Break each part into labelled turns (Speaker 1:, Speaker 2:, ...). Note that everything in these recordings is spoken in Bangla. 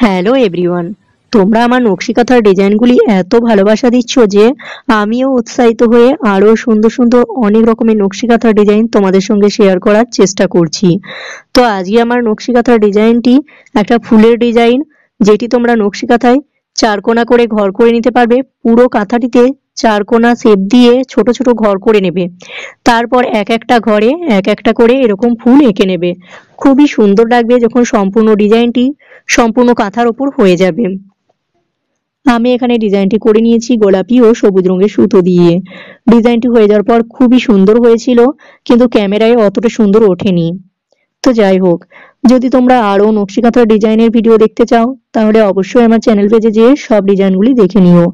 Speaker 1: হ্যালো এভরিওয়ান, তোমরা আমার নকশিকাঁথার ডিজাইনগুলি এত ভালোবাসা দিচ্ছ যে আমিও উৎসাহিত হয়ে আরো সুন্দর সুন্দর অনেক রকমের নকশিকাঁথার ডিজাইন তোমাদের সঙ্গে শেয়ার করার চেষ্টা করছি। তো আজকে আমার নকশিকাঁথার ডিজাইনটি একটা ফুলের ডিজাইন, যেটি তোমরা নকশিকাঁথায় চারকোনা করে ঘর করে নিতে পারবে। পুরো কাঁথাটিতে চারকোনা শেপ দিয়ে ছোট ছোট ঘর করে নেবে। তারপর এক একটা ঘরে এক একটা করে এরকম ফুল এঁকে নেবে। খুবই সুন্দর লাগবে যখন সম্পূর্ণ ডিজাইনটি সম্পূর্ণ কাঁথার ওপর হয়ে যাবে। আমি এখানে ডিজাইনটি করে নিয়েছি গোলাপি ও সবুজ রঙের সুতো দিয়ে। ডিজাইনটি হয়ে যাওয়ার পর খুবই সুন্দর হয়েছিল, কিন্তু ক্যামেরায় অতটা সুন্দর ওঠেনি। তো যাই হোক, যদি তোমরা আরো নকশিকাঁথার ডিজাইনের ভিডিও দেখতে চাও তাহলে অবশ্যই আমার চ্যানেল পেজে যেয়ে সব ডিজাইনগুলি দেখে নিও।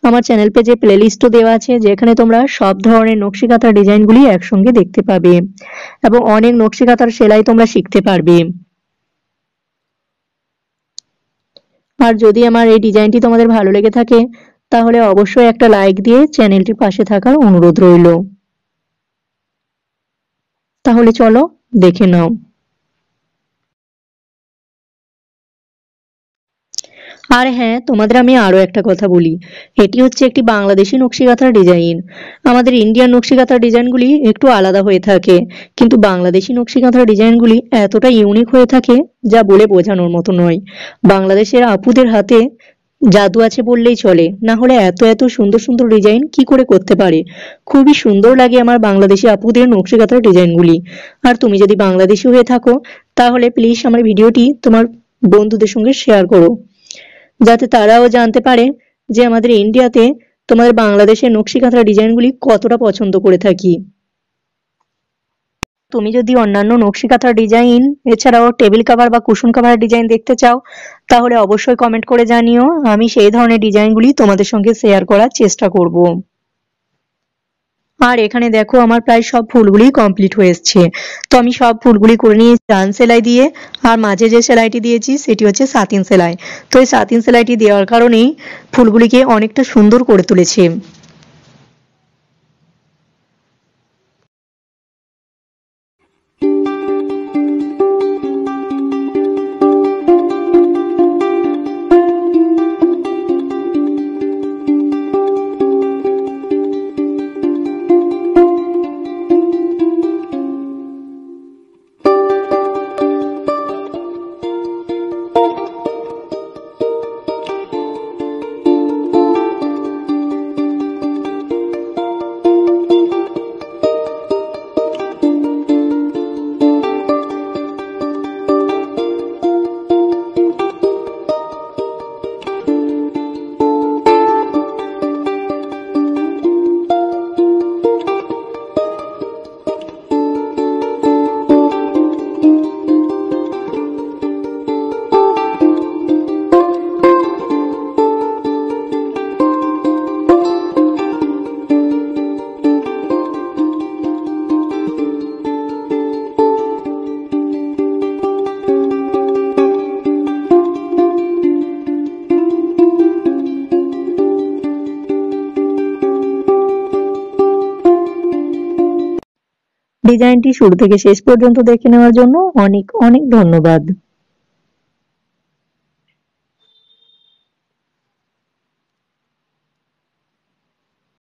Speaker 1: আমার চ্যানেল পেজে প্লেলিস্টও দেওয়া আছে, যেখানে তোমরা সব ধরনের নকশিকাঁথার ডিজাইনগুলি একসঙ্গে দেখতে পাবে এবং অনেক নকশিকাঁথার সেলাই তোমরা শিখতে পারবে। আর যদি আমার এই ডিজাইনটি তোমাদের ভালো লেগে থাকে তাহলে অবশ্যই একটা লাইক দিয়ে চ্যানেলটির পাশে থাকার অনুরোধ রইল। তাহলে চলো দেখে নাও। আর হ্যাঁ, তোমাদের আমি আরো একটা কথা বলি, এটি হচ্ছে একটি বাংলাদেশি নকশিকাঁথার ডিজাইন। আমাদের ইন্ডিয়ান নকশিকাঁথার ডিজাইনগুলি একটু আলাদা হয়ে থাকে, কিন্তু বাংলাদেশি নকশিকাঁথার ডিজাইনগুলি এতটা ইউনিক হয়ে থাকে যা বলে বোঝানোর মতো নয়। বাংলাদেশের আপুদের হাতে জাদু আছে বললেই চলে, না হলে এত এত সুন্দর সুন্দর ডিজাইন কি করে করতে পারে। খুবই সুন্দর লাগে আমার বাংলাদেশি আপুদের নকশিকাঁথার ডিজাইনগুলি। আর তুমি যদি বাংলাদেশি হয়ে থাকো তাহলে প্লিজ আমার ভিডিওটি তোমার বন্ধুদের সঙ্গে শেয়ার করো, যাতে তারাও জানতে পারে যে আমাদের ইন্ডিয়াতে তোমাদের বাংলাদেশের নকশিকাঁথার ডিজাইনগুলি কতটা পছন্দ করে থাকি। তুমি যদি অন্যান্য নকশিকাঁথার ডিজাইন এছাড়াও টেবিল কভার বা কুশন কভারের ডিজাইন দেখতে চাও তাহলে অবশ্যই কমেন্ট করে জানিও, আমি সেই ধরনের ডিজাইনগুলি তোমাদের সঙ্গে শেয়ার করার চেষ্টা করব। আর এখানে দেখো আমার প্রায় সব ফুলগুলি কমপ্লিট হয়ে এসছে। তো আমি সব ফুলগুলি করে নিয়েছি ডান সেলাই দিয়ে, আর মাঝে যে সেলাইটি দিয়েছি সেটি হচ্ছে সাতিন সেলাই। তো এই সাতিন সেলাইটি দেওয়ার কারণেই ফুলগুলিকে অনেকটা সুন্দর করে তুলেছে। ডিজাইনটি শুরু থেকে শেষ পর্যন্ত দেখে নেওয়ার জন্য অনেক অনেক ধন্যবাদ।